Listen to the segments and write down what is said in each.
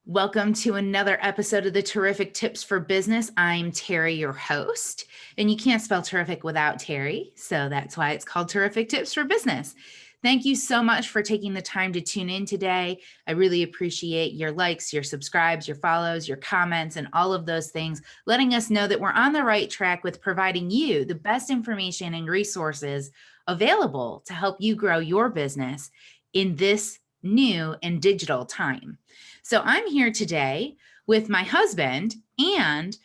Welcome to another episode of the Terrific Tips for Business. I'm Terry, your host, and you can't spell terrific without Terry, so that's why it's called Terrific Tips for Business. Thank you so much for taking the time to tune in today. I really appreciate your likes, your subscribes, your follows, your comments, and all of those things, letting us know that we're on the right track with providing you the best information and resources available to help you grow your business in this new and digital time. So I'm here today with my husband and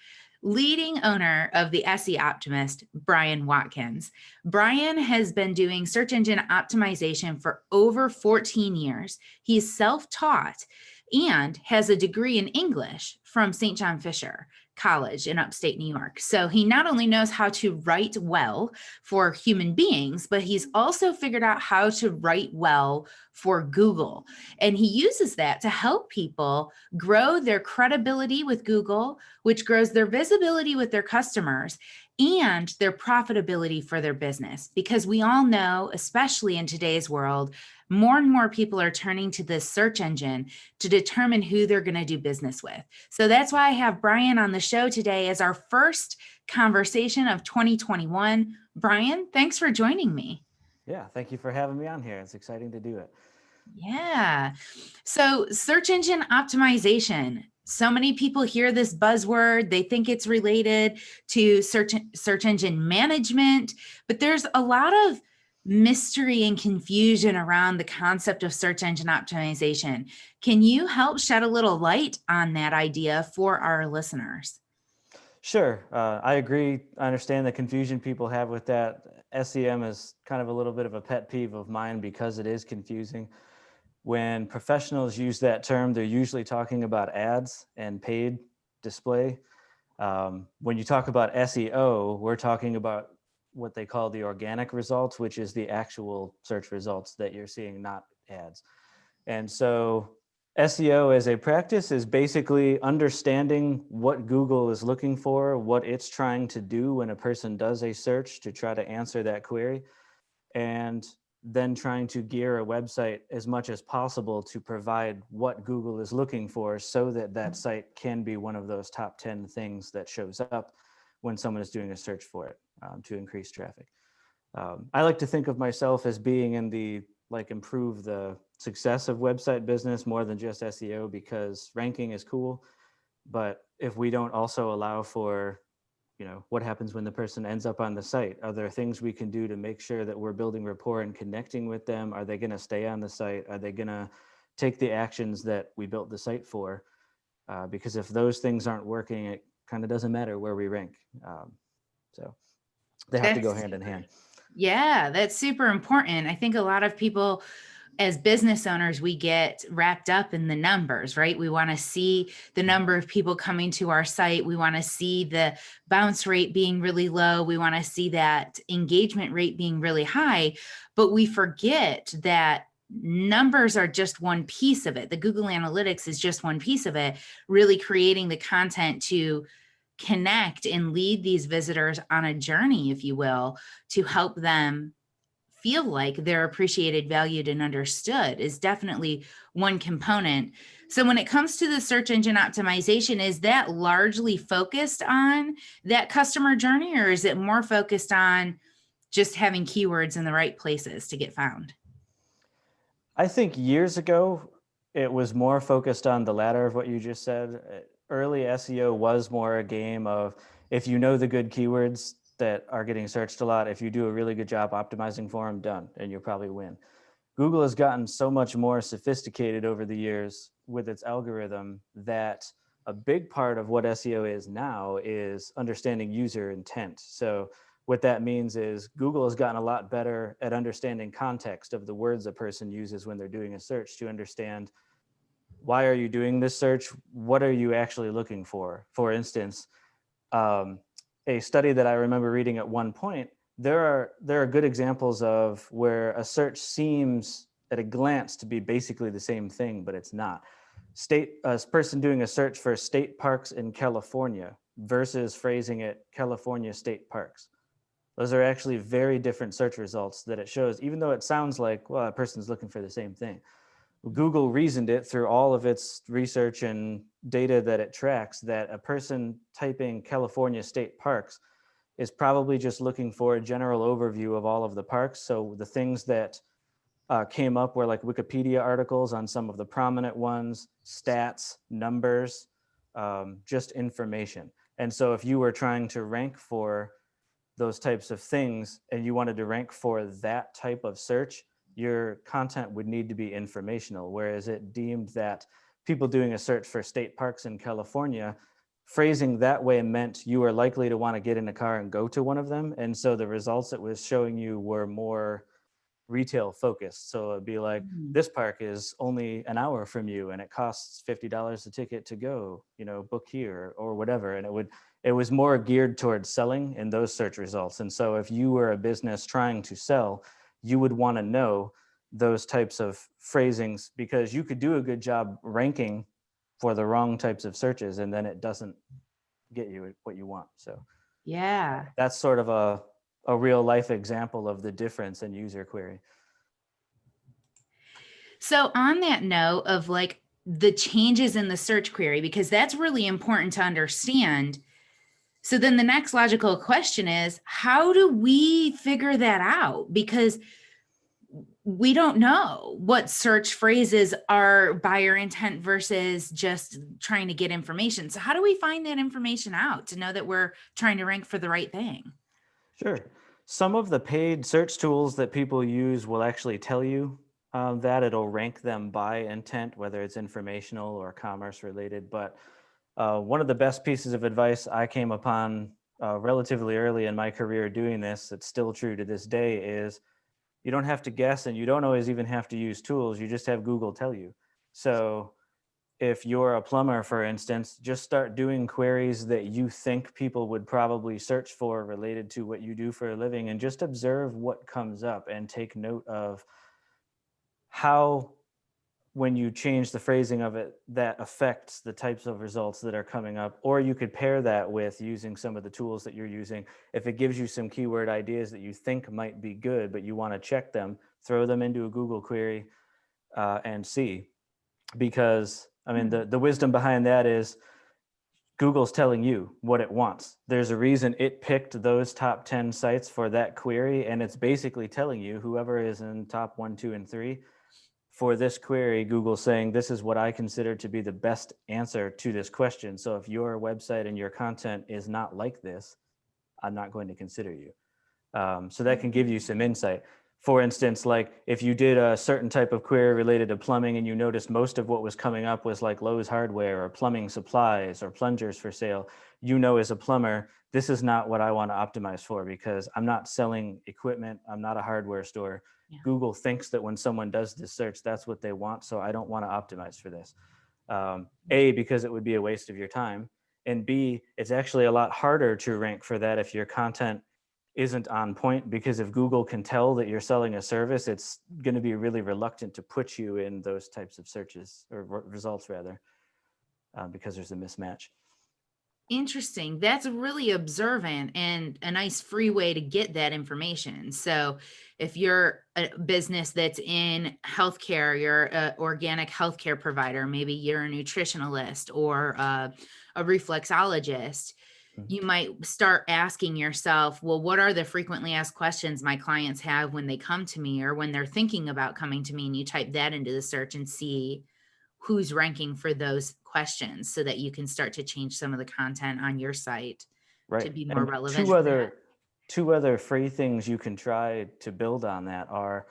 leading owner of the SEOptimist, Brian Watkins. Brian has been doing search engine optimization for over 14 years. He's self-taught and has a degree in English from St. John Fisher College in upstate New York. So he not only knows how to write well for human beings, but he's also figured out how to write well for Google. And he uses that to help people grow their credibility with Google, which grows their visibility with their customers and their profitability for their business. Because we all know, especially in today's world, more and more people are turning to this search engine to determine who they're going to do business with. So that's why I have Brian on the show today as our first conversation of 2021. Brian, thanks for joining me. Yeah, thank you for having me on here. It's exciting to do it. Yeah. So search engine optimization. So many people hear this buzzword. They think it's related to search engine management, but there's a lot of mystery and confusion around the concept of search engine optimization. Can you help shed a little light on that idea for our listeners? Sure, I agree. I understand the confusion people have with that. SEM is kind of a little bit of a pet peeve of mine because it is confusing. When professionals use that term, they're usually talking about ads and paid display. When you talk about SEO, we're talking about what they call the organic results, which is the actual search results that you're seeing, not ads. And so SEO as a practice is basically understanding what Google is looking for, what it's trying to do when a person does a search to try to answer that query, and then trying to gear a website as much as possible to provide what Google is looking for so that that site can be one of those top 10 things that shows up when someone is doing a search for it to increase traffic. I like to think of myself as being in the improve the success of website business more than just SEO, because ranking is cool, but if we don't also allow for what happens when the person ends up on the site? Are there things we can do to make sure that we're building rapport and connecting with them? Are they going to stay on the site? Are they going to take the actions that we built the site for? Because if those things aren't working, it kind of doesn't matter where we rank. So they have to go hand in hand. Yeah, that's super important. I think a lot of people as business owners, we get wrapped up in the numbers, right? We want to see the number of people coming to our site. We want to see the bounce rate being really low. We want to see that engagement rate being really high, but we forget that numbers are just one piece of it. The Google Analytics is just one piece of it, really creating the content to connect and lead these visitors on a journey, if you will, to help them feel like they're appreciated, valued, and understood is definitely one component. So when it comes to the search engine optimization, is that largely focused on that customer journey, or is it more focused on just having keywords in the right places to get found? I think years ago, it was more focused on the latter of what you just said. Early SEO was more a game of, if you know the good keywords that are getting searched a lot, if you do a really good job optimizing for them, done, and you'll probably win. Google has gotten so much more sophisticated over the years with its algorithm that a big part of what SEO is now is understanding user intent. So what that means is Google has gotten a lot better at understanding context of the words a person uses when they're doing a search to understand, why are you doing this search? What are you actually looking for? For instance, a study that I remember reading at one point, there are good examples of where a search seems at a glance to be basically the same thing, but it's not. A person doing a search for state parks in California versus phrasing it California state parks. Those are actually very different search results that it shows, even though it sounds like, well, a person's looking for the same thing. Google reasoned it through all of its research and data that it tracks that a person typing California state parks is probably just looking for a general overview of all of the parks. So the things that came up were like Wikipedia articles on some of the prominent ones, stats, numbers, just information. And so if you were trying to rank for those types of things and you wanted to rank for that type of search, your content would need to be informational. Whereas it deemed that people doing a search for state parks in California, phrasing that way meant you were likely to want to get in a car and go to one of them. And so the results it was showing you were more retail focused. So it'd be like, Mm. this park is only an hour from you and it costs $50 a ticket to go, book here or whatever. And it was more geared towards selling in those search results. And so if you were a business trying to sell, you would want to know those types of phrasings, because you could do a good job ranking for the wrong types of searches and then it doesn't get you what you want. So Yeah. that's sort of a real life example of the difference in user query. So on that note of like the changes in the search query, because that's really important to understand. So then the next logical question is, how do we figure that out? Because we don't know what search phrases are buyer intent versus just trying to get information. So how do we find that information out to know that we're trying to rank for the right thing? Sure. Some of the paid search tools that people use will actually tell you that it'll rank them by intent, whether it's informational or commerce related. But one of the best pieces of advice I came upon relatively early in my career doing this, that's still true to this day, is you don't have to guess and you don't always even have to use tools. You just have Google tell you. So if you're a plumber, for instance, just start doing queries that you think people would probably search for related to what you do for a living, and just observe what comes up and take note of how, when you change the phrasing of it, that affects the types of results that are coming up. Or you could pair that with using some of the tools that you're using. If it gives you some keyword ideas that you think might be good, but you want to check them, throw them into a Google query and see. Because I mean, the wisdom behind that is Google's telling you what it wants. There's a reason it picked those top 10 sites for that query. And it's basically telling you, whoever is in top 1, 2, and 3 for this query, Google's saying, this is what I consider to be the best answer to this question. So if your website and your content is not like this, I'm not going to consider you. So that can give you some insight. For instance, like if you did a certain type of query related to plumbing and you noticed most of what was coming up was like Lowe's hardware or plumbing supplies or plungers for sale, as a plumber, this is not what I want to optimize for, because I'm not selling equipment. I'm not a hardware store. Yeah. Google thinks that when someone does this search, that's what they want. So I don't want to optimize for this. A, because it would be a waste of your time. And B, it's actually a lot harder to rank for that if your content isn't on point, because if Google can tell that you're selling a service, it's going to be really reluctant to put you in those types of searches or results rather, because there's a mismatch. Interesting. That's really observant and a nice free way to get that information. So, if you're a business that's in healthcare, you're an organic healthcare provider, maybe you're a nutritionalist or a reflexologist, Mhm. you might start asking yourself, well, what are the frequently asked questions my clients have when they come to me or when they're thinking about coming to me? And you type that into the search and see who's ranking for those questions so that you can start to change some of the content on your site to Right. be more And relevant two for that. other two other free things you can try to build on that are,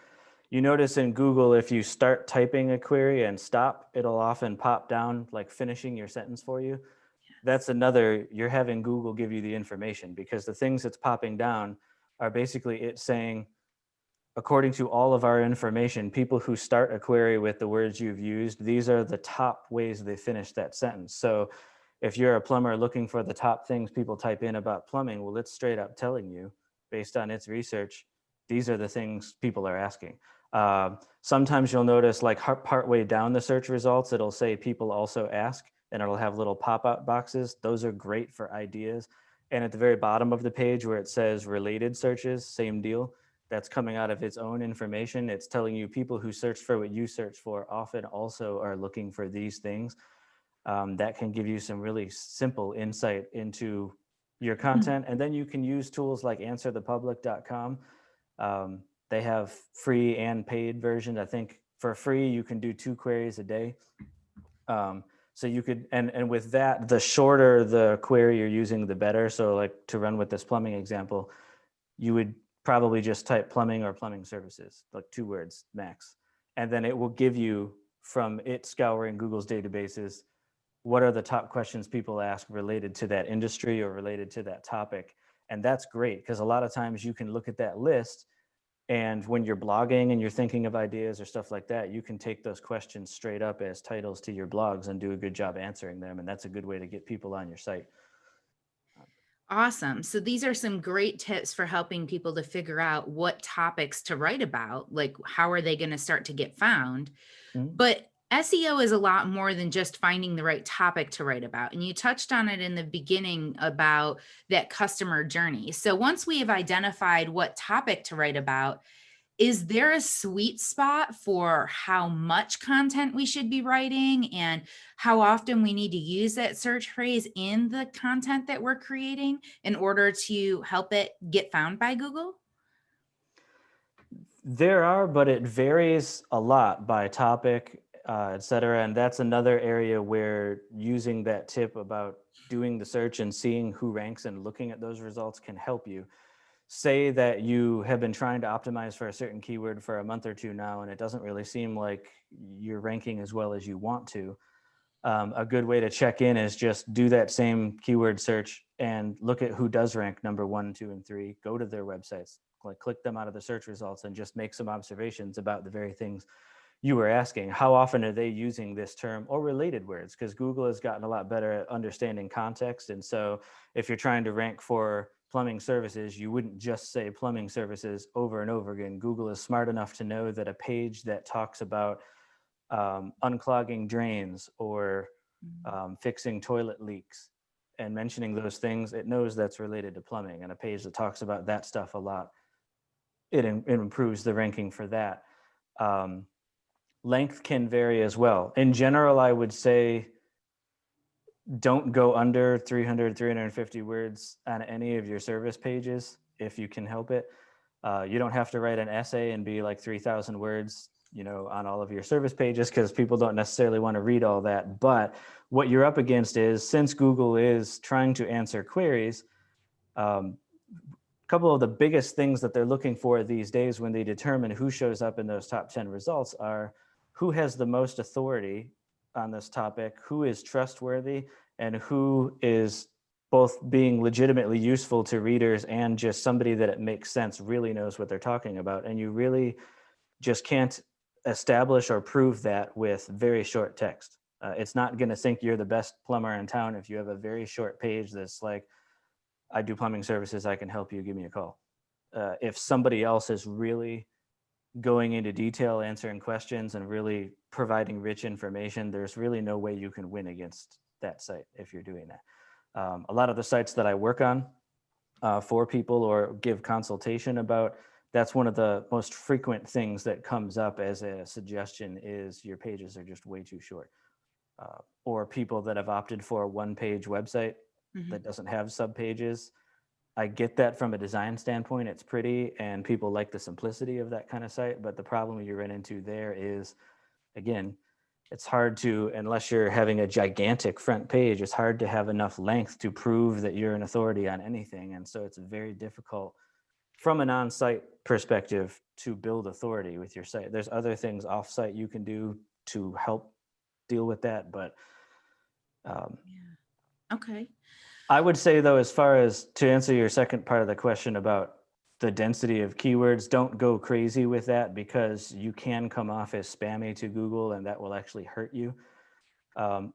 you notice in Google, if you start typing a query and stop, it'll often pop down like finishing your sentence for you. That's another, you're having Google give you the information, because the things that's popping down are basically it saying, according to all of our information, people who start a query with the words you've used, these are the top ways they finish that sentence. So if you're a plumber looking for the top things people type in about plumbing, well, it's straight up telling you, based on its research, these are the things people are asking. Sometimes you'll notice, like partway down the search results, it'll say people also ask, and it'll have little pop-up boxes. Those are great for ideas. And at the very bottom of the page where it says related searches, same deal. that's coming out of its own information. It's telling you people who search for what you search for often also are looking for these things. That can give you some really simple insight into your content. And then you can use tools like answerthepublic.com. They have free and paid versions. I think for free, you can do 2 queries a day. So you could, and with that, the shorter the query you're using, the better. So like to run with this plumbing example, you would probably just type plumbing or plumbing services, like 2 words max. And then it will give you, from it scouring Google's databases, what are the top questions people ask related to that industry or related to that topic. And that's great because a lot of times you can look at that list, and when you're blogging and you're thinking of ideas or stuff like that, you can take those questions straight up as titles to your blogs and do a good job answering them. And that's a good way to get people on your site. Awesome. So these are some great tips for helping people to figure out what topics to write about, like how are they going to start to get found. Mhm. But SEO is a lot more than just finding the right topic to write about. And you touched on it in the beginning about that customer journey. So once we have identified what topic to write about, is there a sweet spot for how much content we should be writing and how often we need to use that search phrase in the content that we're creating in order to help it get found by Google? There are, but it varies a lot by topic, et cetera. And that's another area where using that tip about doing the search and seeing who ranks and looking at those results can help you. Say that you have been trying to optimize for a certain keyword for a month or 2 now, and it doesn't really seem like you're ranking as well as you want to. A good way to check in is just do that same keyword search and look at who does rank number 1, 2, and 3. Go to their websites, like click them out of the search results, and just make some observations about the very things you were asking. How often are they using this term or related words? Because Google has gotten a lot better at understanding context. And so if you're trying to rank for plumbing services, you wouldn't just say plumbing services over and over again. Google is smart enough to know that a page that talks about unclogging drains or fixing toilet leaks and mentioning those things, it knows that's related to plumbing. And a page that talks about that stuff a lot, it improves the ranking for that. Length can vary as well. In general, I would say don't go under 300, 350 words on any of your service pages if you can help it. You don't have to write an essay and be like 3,000 words, on all of your service pages, because people don't necessarily want to read all that. But what you're up against is, since Google is trying to answer queries, a couple of the biggest things that they're looking for these days when they determine who shows up in those top 10 results are who has the most authority on this topic, who is trustworthy, and who is both being legitimately useful to readers and just somebody that it makes sense, really knows what they're talking about. And you really just can't establish or prove that with very short text. It's not going to think you're the best plumber in town if you have a very short page that's like, I do plumbing services, I can help you, give me a call. If somebody else is really going into detail, answering questions, and really providing rich information, there's really no way you can win against that site if you're doing that. A lot of the sites that I work on for people or give consultation about, that's one of the most frequent things that comes up as a suggestion is your pages are just way too short. Or people that have opted for a 1-page website Mhm. that doesn't have subpages. I get that from a design standpoint, it's pretty and people like the simplicity of that kind of site. But the problem you run into there is, again, it's hard to, unless you're having a gigantic front page, it's hard to have enough length to prove that you're an authority on anything. And so it's very difficult from an on-site perspective to build authority with your site. There's other things off-site you can do to help deal with that. But Yeah. Okay. I would say, though, as far as to answer your second part of the question about the density of keywords, don't go crazy with that, because you can come off as spammy to Google and that will actually hurt you.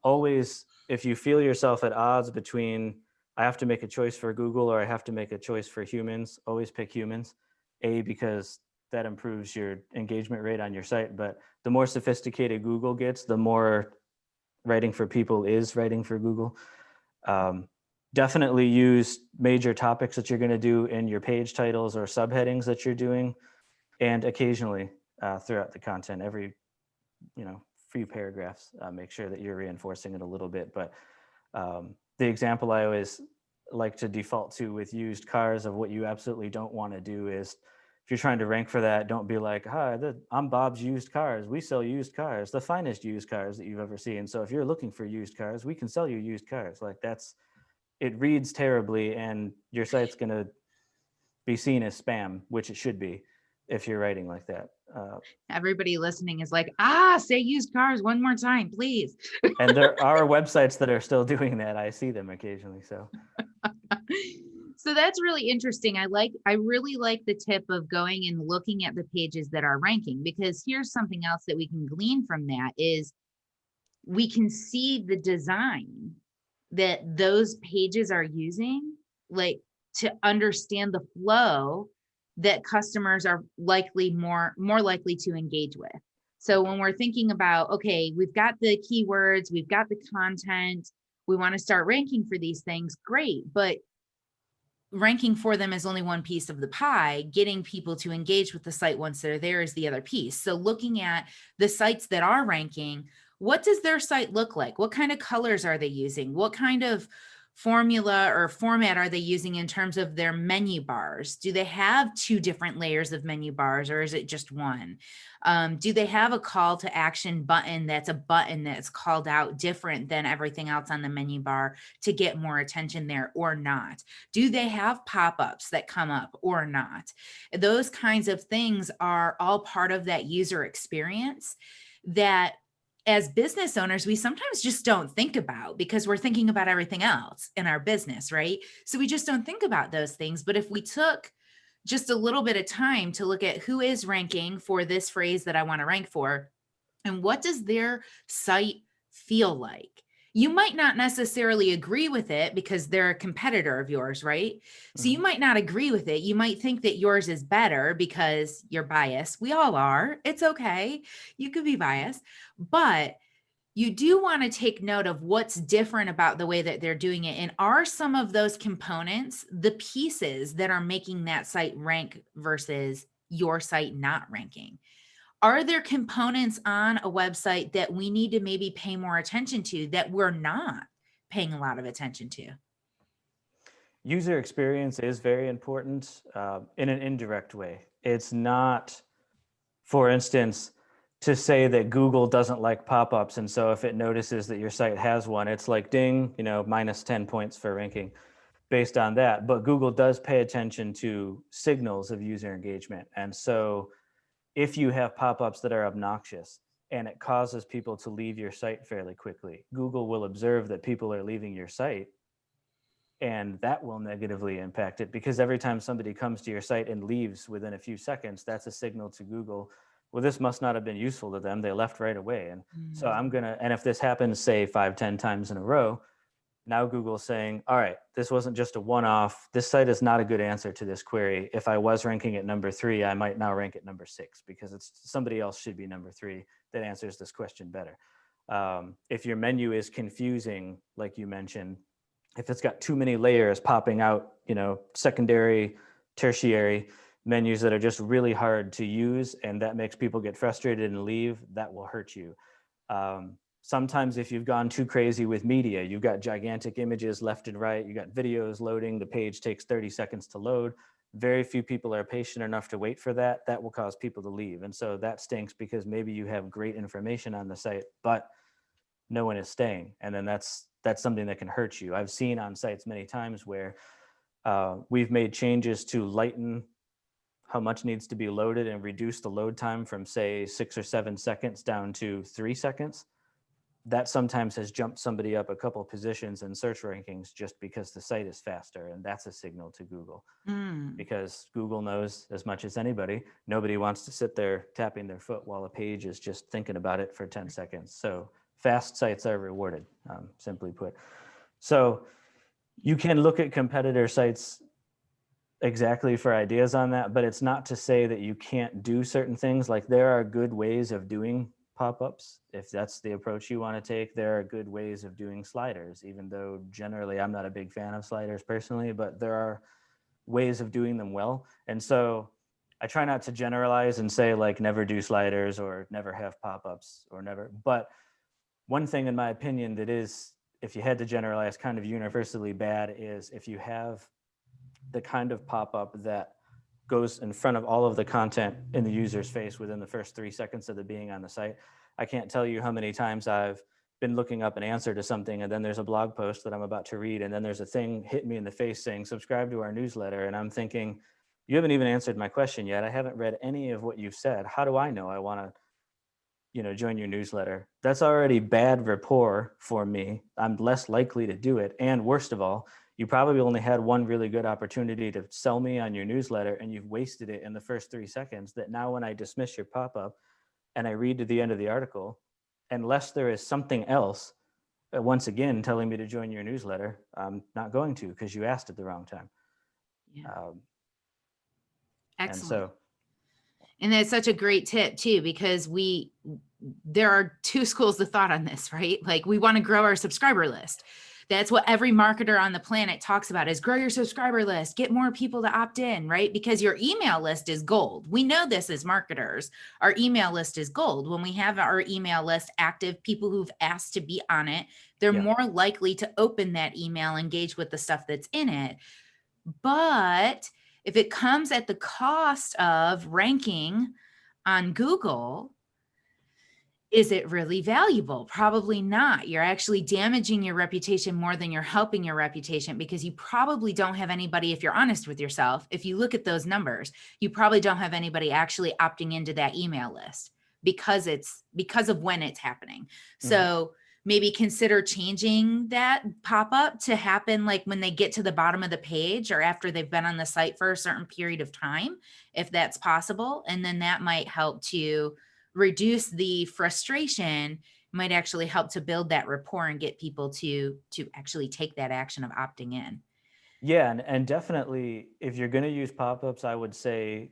Always, if you feel yourself at odds between, I have to make a choice for Google or I have to make a choice for humans, always pick humans. Because that improves your engagement rate on your site. But the more sophisticated Google gets, the more writing for people is writing for Google. Definitely use major topics that you're going to do in your page titles or subheadings that you're doing, and occasionally throughout the content, every few paragraphs, make sure that you're reinforcing it a little bit. But the example I always like to default to with used cars of what you absolutely don't want to do is, if you're trying to rank for that, don't be like, hi, I'm Bob's Used Cars. We sell used cars, the finest used cars that you've ever seen. So if you're looking for used cars, we can sell you used cars. Like it reads terribly, and your site's going to be seen as spam, which it should be if you're writing like that. Everybody listening is like, say used cars one more time, please. And there are websites that are still doing that. I see them occasionally. So So that's really interesting. I really like the tip of going and looking at the pages that are ranking, because here's something else that we can glean from that is we can see the design that those pages are using, like to understand the flow that customers are more likely to engage with. So when we're thinking about, okay, we've got the keywords, we've got the content, we want to start ranking for these things, great. But ranking for them is only one piece of the pie. Getting people to engage with the site once they're there is the other piece. So looking at the sites that are ranking, what does their site look like? What kind of colors are they using? What kind of formula or format are they using in terms of their menu bars? Do they have 2 different layers of menu bars, or is it just one? Do they have a call to action button that's a button that's called out different than everything else on the menu bar to get more attention there, or not? Do they have pop-ups that come up or not? Those kinds of things are all part of that user experience that, as business owners, we sometimes just don't think about because we're thinking about everything else in our business, right? So we just don't think about those things. But if we took just a little bit of time to look at who is ranking for this phrase that I want to rank for, and what does their site feel like? You might not necessarily agree with it because they're a competitor of yours, right? So you might not agree with it. You might think that yours is better because you're biased. We all are. It's okay. You could be biased, but you do want to take note of what's different about the way that they're doing it. And are some of those components the pieces that are making that site rank versus your site not ranking? Are there components on a website that we need to maybe pay more attention to that we're not paying a lot of attention to? user experience is very important in an indirect way. It's not, for instance, to say that Google doesn't like pop-ups, and so if it notices that your site has one, it's like ding, minus 10 points for ranking based on that. But Google does pay attention to signals of user engagement. And so if you have pop-ups that are obnoxious and it causes people to leave your site fairly quickly, Google will observe that people are leaving your site, and that will negatively impact it, because every time somebody comes to your site and leaves within a few seconds, that's a signal to Google, well, this must not have been useful to them. They left right away. And so and if this happens, say 5, 10 times in a row, now Google's saying, all right, this wasn't just a one-off. This site is not a good answer to this query. If I was ranking at number 3, I might now rank at number 6, because it's somebody else should be number 3 that answers this question better. If your menu is confusing, like you mentioned, if it's got too many layers popping out, secondary, tertiary menus that are just really hard to use, and that makes people get frustrated and leave, that will hurt you. Sometimes if you've gone too crazy with media, you've got gigantic images left and right, you got videos loading, the page takes 30 seconds to load. Very few people are patient enough to wait for that. That will cause people to leave. And so that stinks, because maybe you have great information on the site, but no one is staying. And then that's something that can hurt you. I've seen on sites many times where we've made changes to lighten how much needs to be loaded and reduce the load time from, say, 6 or 7 seconds down to 3 seconds. That sometimes has jumped somebody up a couple positions in search rankings just because the site is faster. And that's a signal to Google, because Google knows as much as anybody, nobody wants to sit there tapping their foot while a page is just thinking about it for 10 seconds. So fast sites are rewarded, simply put. So you can look at competitor sites exactly for ideas on that, but it's not to say that you can't do certain things. Like, there are good ways of doing pop-ups. If that's the approach you want to take, there are good ways of doing sliders, even though generally I'm not a big fan of sliders personally, but there are ways of doing them well. And so I try not to generalize and say like never do sliders or never have pop-ups or never. But one thing in my opinion that is, if you had to generalize, kind of universally bad is if you have the kind of pop-up that goes in front of all of the content in the user's face within the first 3 seconds of the being on the site. I can't tell you how many times I've been looking up an answer to something, and then there's a blog post that I'm about to read, and then there's a thing hit me in the face saying subscribe to our newsletter, and I'm thinking, you haven't even answered my question yet. I haven't read any of what you've said. How do I know I want to join your newsletter? That's already bad rapport for me. I'm less likely to do it. And worst of all, you probably only had one really good opportunity to sell me on your newsletter, and you've wasted it in the first 3 seconds. That now when I dismiss your pop-up and I read to the end of the article, unless there is something else, once again, telling me to join your newsletter, I'm not going to, because you asked at the wrong time. Yeah. And Excellent. so, And that's such a great tip too, because there are two schools of thought on this, right? Like we want to grow our subscriber list. That's what every marketer on the planet talks about, is grow your subscriber list, get more people to opt in, right? Because your email list is gold. We know this as marketers. Our email list is gold. When we have our email list active, people who've asked to be on it, they're Yeah. more likely to open that email, engage with the stuff that's in it. But if it comes at the cost of ranking on Google, is it really valuable? Probably not. You're actually damaging your reputation more than you're helping your reputation, because you probably don't have anybody, if you're honest with yourself, if you look at those numbers, you probably don't have anybody actually opting into that email list because of when it's happening. So maybe consider changing that pop-up to happen like when they get to the bottom of the page or after they've been on the site for a certain period of time, if that's possible. And then that might help to reduce the frustration, might actually help to build that rapport and get people to actually take that action of opting in. Yeah, and definitely, if you're going to use pop-ups, I would say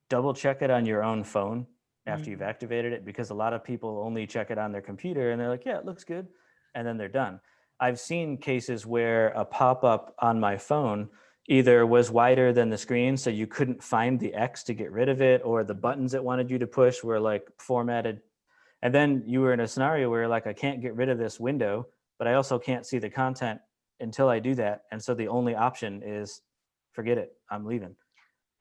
double check it on your own phone after you've activated it, because a lot of people only check it on their computer and they're like, yeah, it looks good, and then they're done. I've seen cases where a pop-up on my phone either was wider than the screen, so you couldn't find the X to get rid of it, or the buttons it wanted you to push were like formatted. And then you were in a scenario where like, I can't get rid of this window, but I also can't see the content until I do that. And so the only option is forget it, I'm leaving.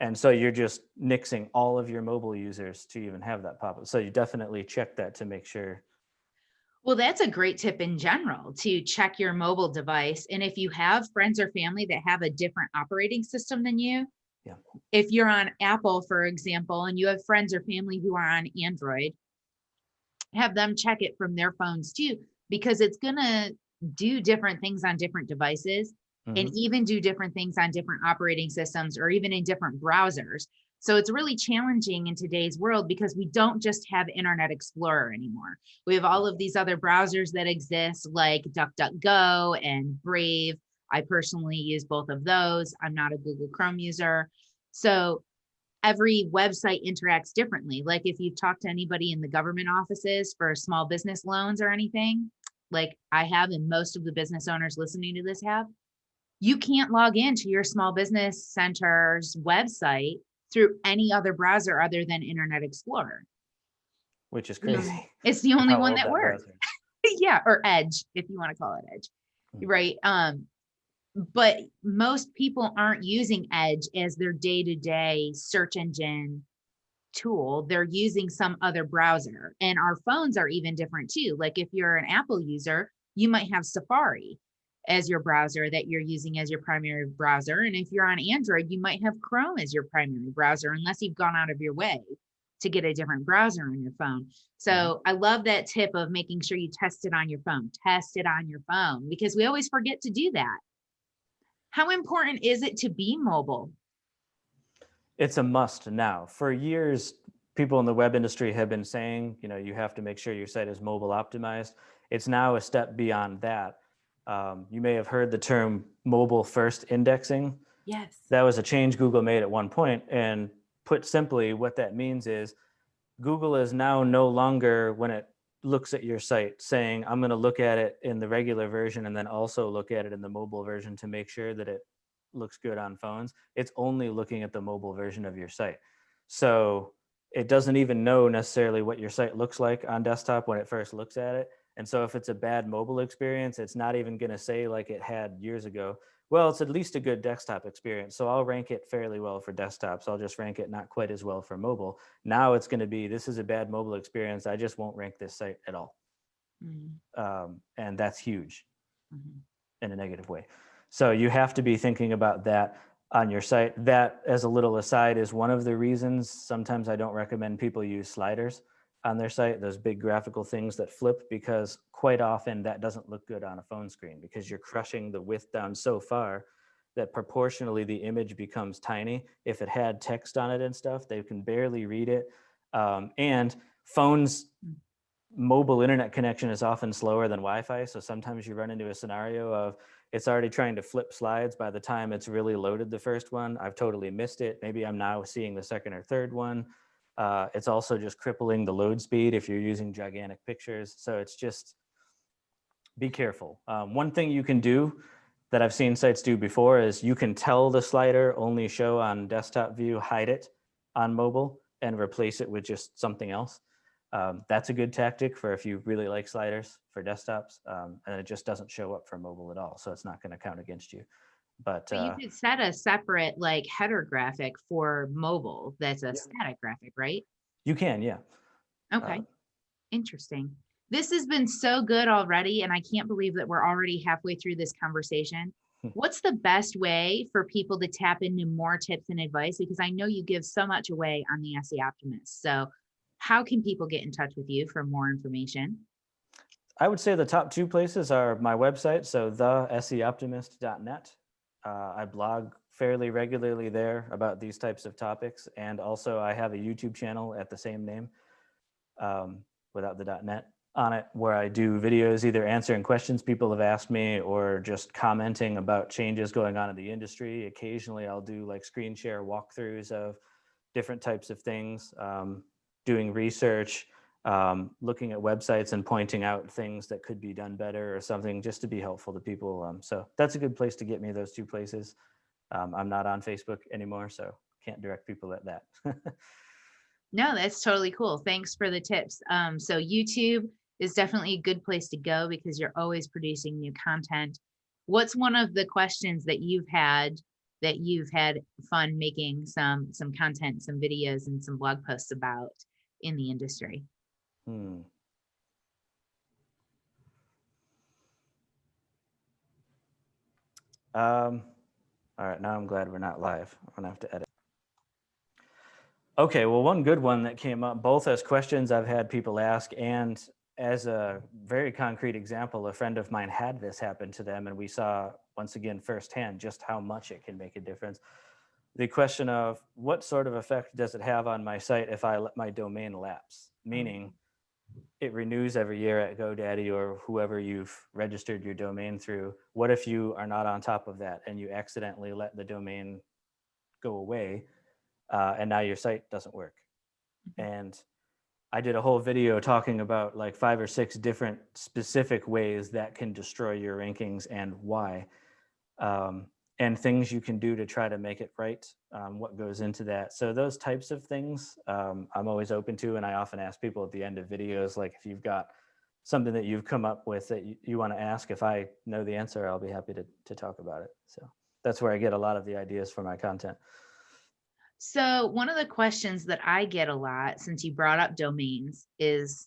And so you're just nixing all of your mobile users to even have that pop-up. So you definitely check that to make sure. Well, that's a great tip in general, to check your mobile device. And if you have friends or family that have a different operating system than you, Yeah. if you're on Apple, for example, and you have friends or family who are on Android, have them check it from their phones too, because it's going to do different things on different devices and even do different things on different operating systems or even in different browsers. So it's really challenging in today's world, because we don't just have Internet Explorer anymore. We have all of these other browsers that exist, like DuckDuckGo and Brave. I personally use both of those. I'm not a Google Chrome user. So every website interacts differently. Like if you've talked to anybody in the government offices for small business loans or anything, like I have, and most of the business owners listening to this have, you can't log into your small business center's website through any other browser other than Internet Explorer. Which is crazy. It's the only How one old that works. browser Yeah, or Edge, if you want to call it Edge. Right. But most people aren't using Edge as their day-to-day search engine tool. They're using some other browser, and our phones are even different too. Like if you're an Apple user, you might have Safari as your browser that you're using as your primary browser. And if you're on Android, you might have Chrome as your primary browser, unless you've gone out of your way to get a different browser on your phone. So I love that tip of making sure you test it on your phone. Test it on your phone, because we always forget to do that. How important is it to be mobile? It's a must now. For years, people in the web industry have been saying, you have to make sure your site is mobile optimized. It's now a step beyond that. You may have heard the term mobile first indexing. Yes. That was a change Google made at one point. And put simply, what that means is Google is now no longer, when it looks at your site, saying, I'm going to look at it in the regular version and then also look at it in the mobile version to make sure that it looks good on phones. It's only looking at the mobile version of your site. So it doesn't even know necessarily what your site looks like on desktop when it first looks at it. And so if it's a bad mobile experience, it's not even going to say, like it had years ago, well, it's at least a good desktop experience. So I'll rank it fairly well for desktops. I'll just rank it not quite as well for mobile. Now it's going to be, this is a bad mobile experience. I just won't rank this site at all. And that's huge in a negative way. So you have to be thinking about that on your site. That, as a little aside, is one of the reasons sometimes I don't recommend people use sliders on their site, those big graphical things that flip, because quite often that doesn't look good on a phone screen because you're crushing the width down so far that proportionally the image becomes tiny. If it had text on it and stuff, they can barely read it. And phones, mobile internet connection is often slower than Wi-Fi. So sometimes you run into a scenario of it's already trying to flip slides by the time it's really loaded the first one. I've totally missed it. Maybe I'm now seeing the second or third one. It's also just crippling the load speed if you're using gigantic pictures. So it's just, be careful. One thing you can do that I've seen sites do before is you can tell the slider only show on desktop view, hide it on mobile, and replace it with just something else. That's a good tactic for if you really like sliders for desktops, and it just doesn't show up for mobile at all. So it's not going to count against you. But But you could set a separate like header graphic for mobile that's a static graphic, right? you can, yeah. Okay. Interesting. This has been so good already, and I can't believe that we're already halfway through this conversation. What's the best way for people to tap into more tips and advice? Because I know you give so much away on the SE Optimist. So how can people get in touch with you for more information? I would say the top two places are my website, so theseoptimist.net. I blog fairly regularly there about these types of topics, and also I have a YouTube channel at the same name, without the .net on it, where I do videos either answering questions people have asked me or just commenting about changes going on in the industry. Occasionally I'll do like screen share walkthroughs of different types of things, doing research, looking at websites and pointing out things that could be done better or something, just to be helpful to people. So that's a good place to get me, those two places. I'm not on Facebook anymore, so can't direct people at that. No, that's totally cool. Thanks for the tips. So YouTube is definitely a good place to go because you're always producing new content. What's one of the questions that you've had fun making some content, some videos, and some blog posts about in the industry? All right, now I'm glad we're not live. I'm gonna have to edit. Okay, well, one good one that came up, both as questions I've had people ask and as a very concrete example, a friend of mine had this happen to them, and we saw once again firsthand just how much it can make a difference. The question of what sort of effect does it have on my site if I let my domain lapse? Meaning it renews every year at GoDaddy or whoever you've registered your domain through. What if you are not on top of that and you accidentally let the domain go away, and now your site doesn't work? And I did a whole video talking about like 5 or 6 different specific ways that can destroy your rankings and why, and things you can do to try to make it right, what goes into that. So those types of things, I'm always open to, and I often ask people at the end of videos, like if you've got something that you've come up with that you want to ask, if I know the answer, I'll be happy to talk about it. So that's where I get a lot of the ideas for my content. So one of the questions that I get a lot since you brought up domains is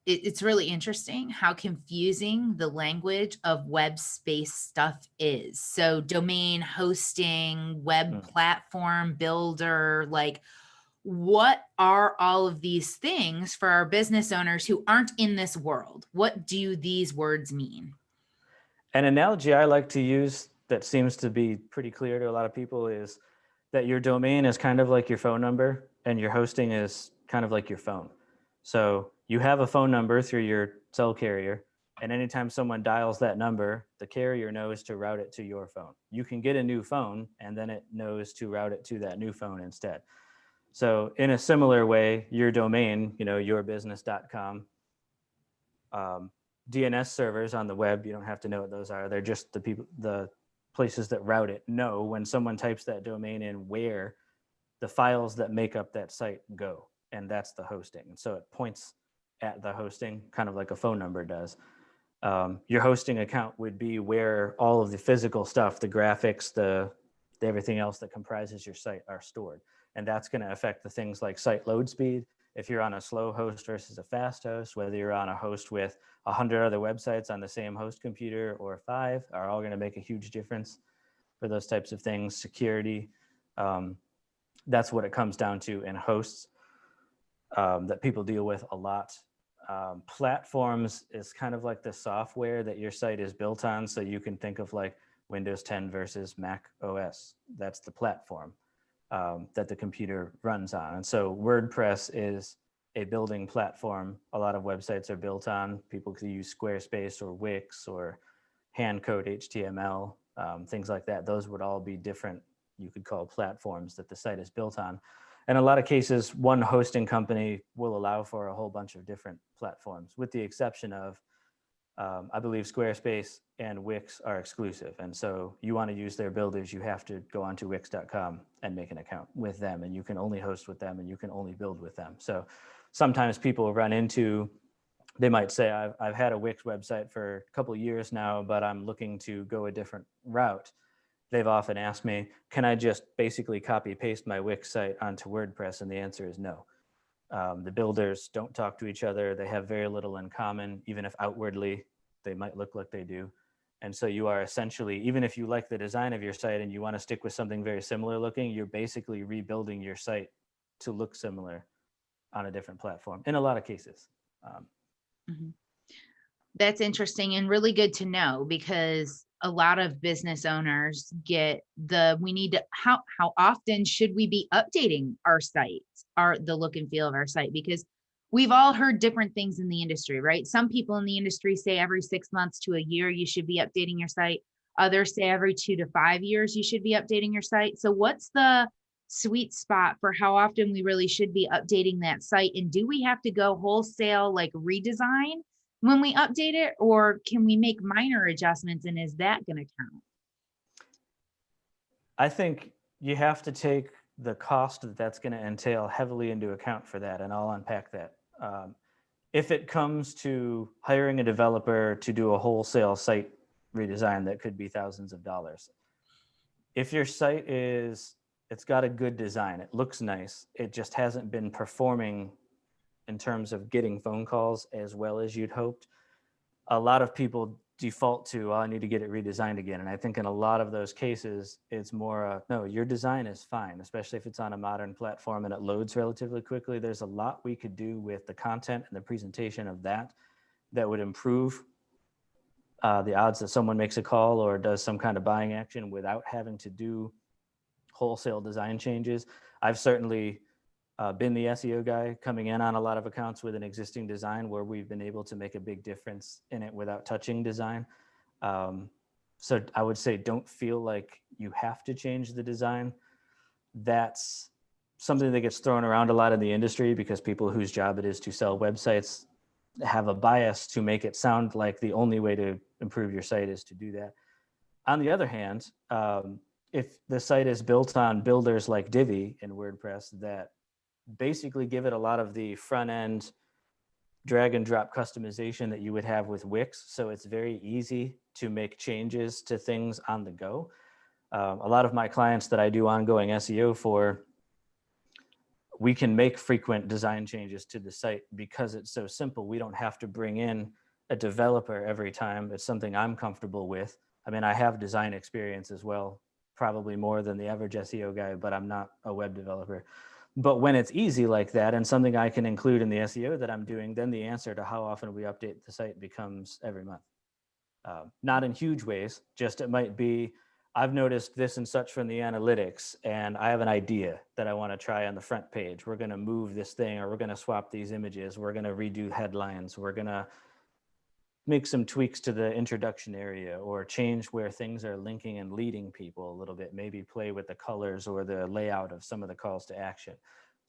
it's really interesting how confusing the language of web space stuff is. So domain hosting, web platform builder, like what are all of these things for our business owners who aren't in this world? What do these words mean? An analogy I like to use that seems to be pretty clear to a lot of people is that your domain is kind of like your phone number and your hosting is kind of like your phone. So you have a phone number through your cell carrier, and anytime someone dials that number, the carrier knows to route it to your phone. You can get a new phone and then it knows to route it to that new phone instead. So in a similar way, your domain, yourbusiness.com, DNS servers on the web, you don't have to know what those are. They're just the places that route it know when someone types that domain in where the files that make up that site go. And that's the hosting. And so it points at the hosting, kind of like a phone number does. Your hosting account would be where all of the physical stuff, the graphics, the everything else that comprises your site are stored. And that's going to affect the things like site load speed. If you're on a slow host versus a fast host, whether you're on a host with 100 other websites on the same host computer or 5, are all going to make a huge difference for those types of things. Security, that's what it comes down to in hosts that people deal with a lot. Platforms is kind of like the software that your site is built on. So you can think of like Windows 10 versus Mac OS. That's the platform that the computer runs on. And so WordPress is a building platform a lot of websites are built on. People can use Squarespace or Wix or hand code HTML, things like that. Those would all be different, you could call platforms that the site is built on. In a lot of cases, one hosting company will allow for a whole bunch of different platforms, with the exception of, I believe Squarespace and Wix are exclusive. And so you want to use their builders, you have to go onto Wix.com and make an account with them. And you can only host with them and you can only build with them. So sometimes people run into, they might say, I've had a Wix website for a couple of years now, but I'm looking to go a different route. They've often asked me, can I just basically copy paste my Wix site onto WordPress? And the answer is no. The builders don't talk to each other. They have very little in common, even if outwardly they might look like they do. And so you are essentially, even if you like the design of your site and you want to stick with something very similar looking, you're basically rebuilding your site to look similar on a different platform in a lot of cases. Mhm. That's interesting and really good to know, because a lot of business owners get we need to, how often should we be updating our site, the look and feel of our site? Because we've all heard different things in the industry, right? Some people in the industry say every 6 months to a year you should be updating your site. Others say every 2 to 5 years you should be updating your site. So what's the sweet spot for how often we really should be updating that site? And do we have to go wholesale like redesign when we update it, or can we make minor adjustments, and is that going to count? I think you have to take the cost that that's going to entail heavily into account for that, and I'll unpack that. If it comes to hiring a developer to do a wholesale site redesign that could be thousands of dollars, if your site it's got a good design, it looks nice, it just hasn't been performing in terms of getting phone calls as well as you'd hoped, a lot of people default to, I need to get it redesigned again. And I think in a lot of those cases, it's more, no, your design is fine, especially if it's on a modern platform and it loads relatively quickly. There's a lot we could do with the content and the presentation of that would improve the odds that someone makes a call or does some kind of buying action without having to do wholesale design changes. I've certainly been the SEO guy coming in on a lot of accounts with an existing design where we've been able to make a big difference in it without touching design. So I would say don't feel like you have to change the design. That's something that gets thrown around a lot in the industry because people whose job it is to sell websites have a bias to make it sound like the only way to improve your site is to do that. On the other hand, if the site is built on builders like Divi in WordPress that basically give it a lot of the front end drag and drop customization that you would have with Wix. So it's very easy to make changes to things on the go. A lot of my clients that I do ongoing SEO for, we can make frequent design changes to the site because it's so simple. We don't have to bring in a developer every time. It's something I'm comfortable with. I mean, I have design experience as well, probably more than the average SEO guy, but I'm not a web developer. But when it's easy like that and something I can include in the SEO that I'm doing, then the answer to how often we update the site becomes every month. Not in huge ways, just it might be, I've noticed this and such from the analytics, and I have an idea that I want to try on the front page. We're going to move this thing, or we're going to swap these images. We're going to redo headlines. We're going to make some tweaks to the introduction area or change where things are linking and leading people a little bit, maybe play with the colors or the layout of some of the calls to action.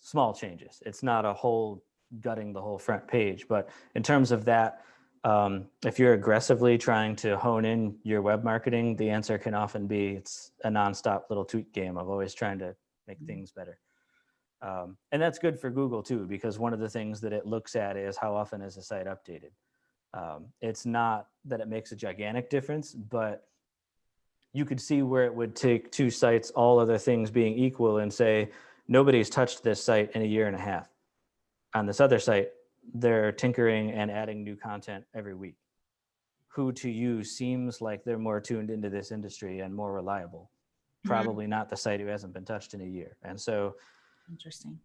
small changes. It's not a whole gutting the whole front page, but in terms of that, if you're aggressively trying to hone in your web marketing, the answer can often be it's a nonstop little tweak game of always trying to make things better. And that's good for Google too, because one of the things that it looks at is how often is a site updated. It's not that it makes a gigantic difference, but you could see where it would take two sites, all other things being equal, and say, nobody's touched this site in a year and a half. On this other site, they're tinkering and adding new content every week. Who to you seems like they're more tuned into this industry and more reliable? Probably not the site who hasn't been touched in a year. And so Interesting.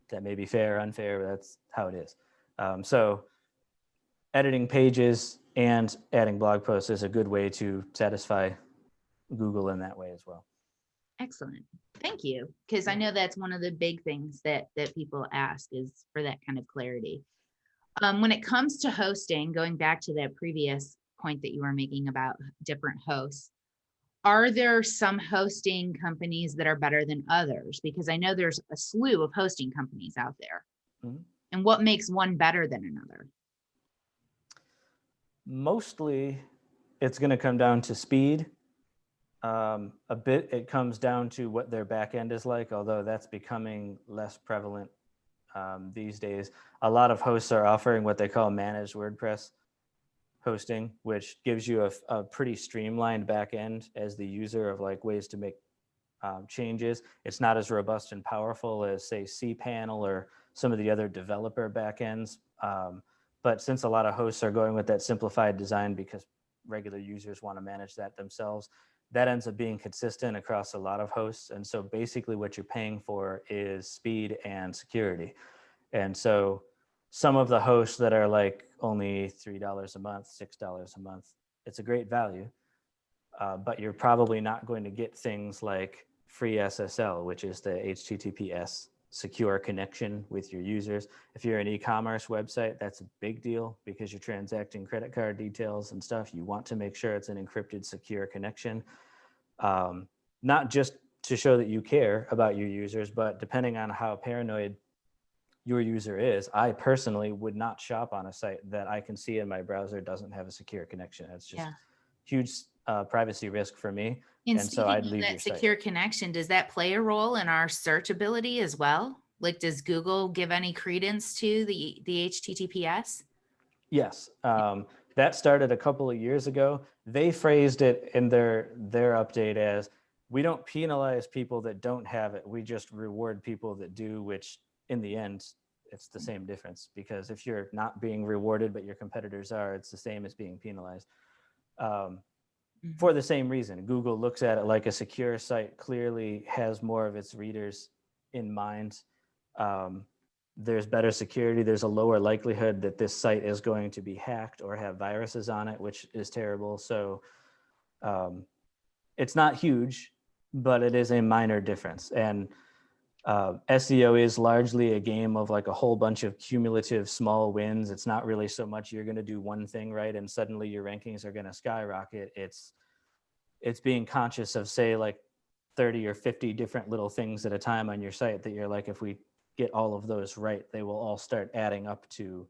that may be fair or unfair, but that's how it is. So editing pages and adding blog posts is a good way to satisfy Google in that way as well. Excellent. Thank you. Because I know that's one of the big things that people ask is for that kind of clarity. When it comes to hosting, going back to that previous point that you were making about different hosts, are there some hosting companies that are better than others? Because I know there's a slew of hosting companies out there. Mm-hmm. And what makes one better than another? Mostly it's going to come down to speed. A bit, it comes down to what their back end is like, although that's becoming less prevalent these days. A lot of hosts are offering what they call managed WordPress hosting, which gives you a pretty streamlined back end as the user of like ways to make changes. It's not as robust and powerful as say cPanel or some of the other developer backends. But since a lot of hosts are going with that simplified design because regular users want to manage that themselves, that ends up being consistent across a lot of hosts. And so basically what you're paying for is speed and security. And so some of the hosts that are like only $3 a month, $6 a month, it's a great value, but you're probably not going to get things like free SSL, which is the HTTPS secure connection with your users. If you're an e-commerce website, that's a big deal because you're transacting credit card details and stuff. You want to make sure it's an encrypted, secure connection, not just to show that you care about your users, but depending on how paranoid your user is, I personally would not shop on a site that I can see in my browser doesn't have a secure connection. It's just huge privacy risk for me. And so I'd leave that secure connection. Does that play a role in our searchability as well? Like, does Google give any credence to the HTTPS? Yes. That started a couple of years ago. They phrased it in their update as, we don't penalize people that don't have it. We just reward people that do, which in the end, it's the same difference, because if you're not being rewarded, but your competitors are, it's the same as being penalized. For the same reason, Google looks at it like a secure site clearly has more of its readers in mind. There's better security. There's a lower likelihood that this site is going to be hacked or have viruses on it, which is terrible. So it's not huge, but it is a minor difference. And SEO is largely a game of like a whole bunch of cumulative small wins. It's not really so much you're going to do one thing right and suddenly your rankings are going to skyrocket. It's being conscious of, say, like 30 or 50 different little things at a time on your site that you're like, if we get all of those right, they will all start adding up to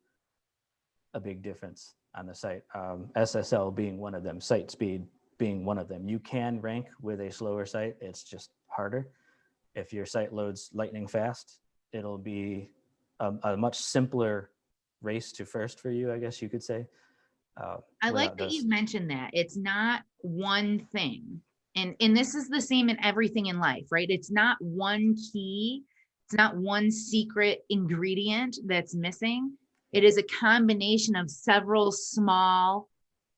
a big difference on the site. SSL being one of them, site speed being one of them. You can rank with a slower site. It's just harder. If your site loads lightning fast, it'll be a much simpler race to first for you, I guess you could say. I like that you mentioned that. It's not one thing. And this is the same in everything in life, right? It's not one key. It's not one secret ingredient that's missing. It is a combination of several small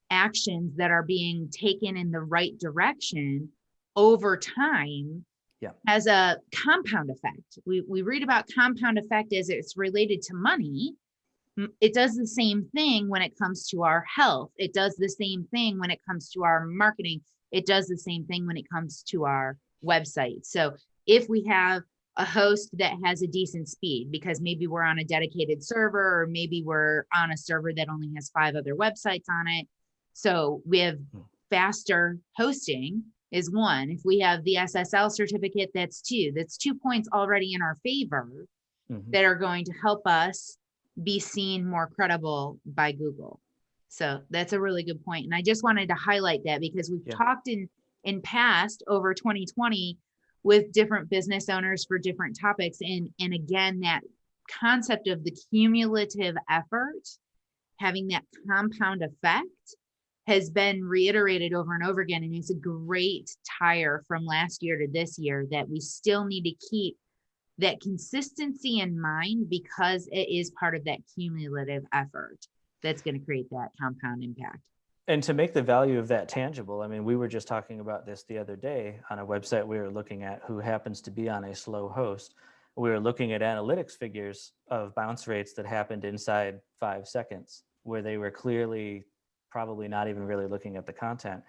actions that are being taken in the right direction over time. As a compound effect. We read about compound effect as it's related to money. It does the same thing when it comes to our health. It does the same thing when it comes to our marketing. It does the same thing when it comes to our website. So if we have a host that has a decent speed, because maybe we're on a dedicated server, or maybe we're on a server that only has 5 other websites on it. So we have faster hosting is one. If we have the SSL certificate, that's 2. That's 2 points already in our favor. Mhm. that are going to help us be seen more credible by Google. So that's a really good point. And I just wanted to highlight that because we've Yeah. talked in past over 2020 with different business owners for different topics. And again, that concept of the cumulative effort, having that compound effect has been reiterated over and over again. And it's a great tire from last year to this year that we still need to keep that consistency in mind because it is part of that cumulative effort that's going to create that compound impact. And to make the value of that tangible, I mean, we were just talking about this the other day on a website we were looking at who happens to be on a slow host. We were looking at analytics figures of bounce rates that happened inside 5 seconds, where they were clearly probably not even really looking at the content.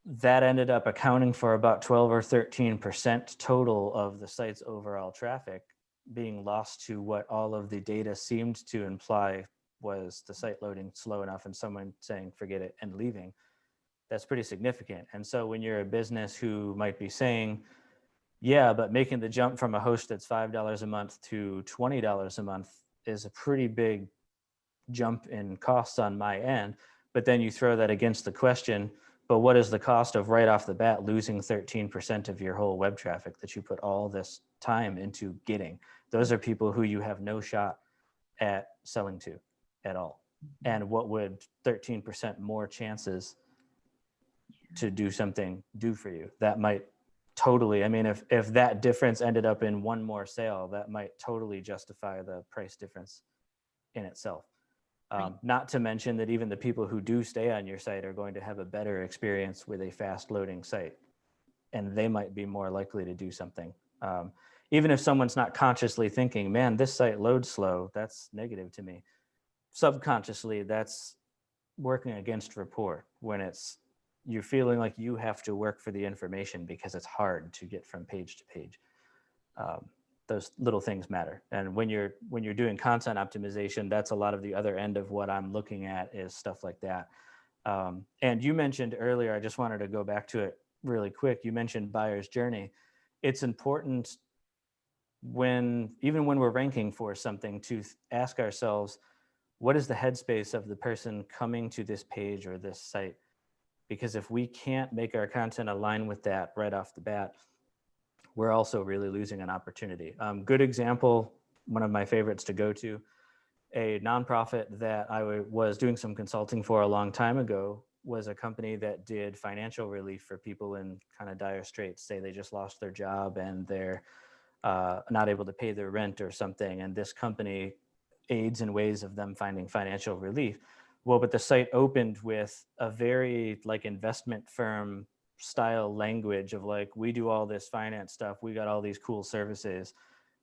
That ended up accounting for about 12 or 13% total of the site's overall traffic being lost to what all of the data seemed to imply was the site loading slow enough and someone saying forget it and leaving. That's pretty significant. And so when you're a business who might be saying, yeah, but making the jump from a host that's $5 a month to $20 a month is a pretty big jump in costs on my end. But then you throw that against the question, but what is the cost of right off the bat losing 13% of your whole web traffic that you put all this time into getting? Those are people who you have no shot at selling to at all. And what would 13% more chances to do something do for you? That might totally, I mean, if that difference ended up in one more sale, that might totally justify the price difference in itself. Right. Not to mention that even the people who do stay on your site are going to have a better experience with a fast loading site, and they might be more likely to do something. Even if someone's not consciously thinking, man, this site loads slow, that's negative to me. Subconsciously, that's working against rapport when you're feeling like you have to work for the information because it's hard to get from page to page. Um, those little things matter. And when you're doing content optimization, that's a lot of the other end of what I'm looking at is stuff like that. And you mentioned earlier, I just wanted to go back to it really quick. You mentioned buyer's journey. It's important even when we're ranking for something to ask ourselves, what is the headspace of the person coming to this page or this site? Because if we can't make our content align with that right off the bat, we're also really losing an opportunity. Good example, one of my favorites to go to, a nonprofit that I was doing some consulting for a long time ago was a company that did financial relief for people in kind of dire straits. Say they just lost their job and they're not able to pay their rent or something. And this company aids in ways of them finding financial relief. Well, but the site opened with a very like investment firm style language of like, we do all this finance stuff. We got all these cool services.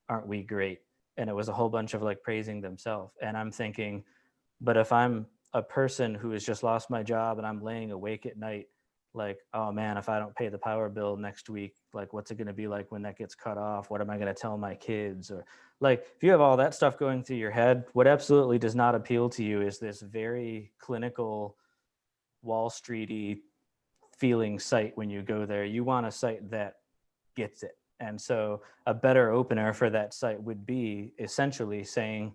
Aren't we great? And it was a whole bunch of like praising themselves. And I'm thinking, but if I'm a person who has just lost my job and I'm laying awake at night, like, oh man, if I don't pay the power bill next week, like, what's it going to be like when that gets cut off? What am I going to tell my kids? Or like, if you have all that stuff going through your head, what absolutely does not appeal to you is this very clinical, Wall Streety feeling site when you go there. You want a site that gets it. And so a better opener for that site would be essentially saying,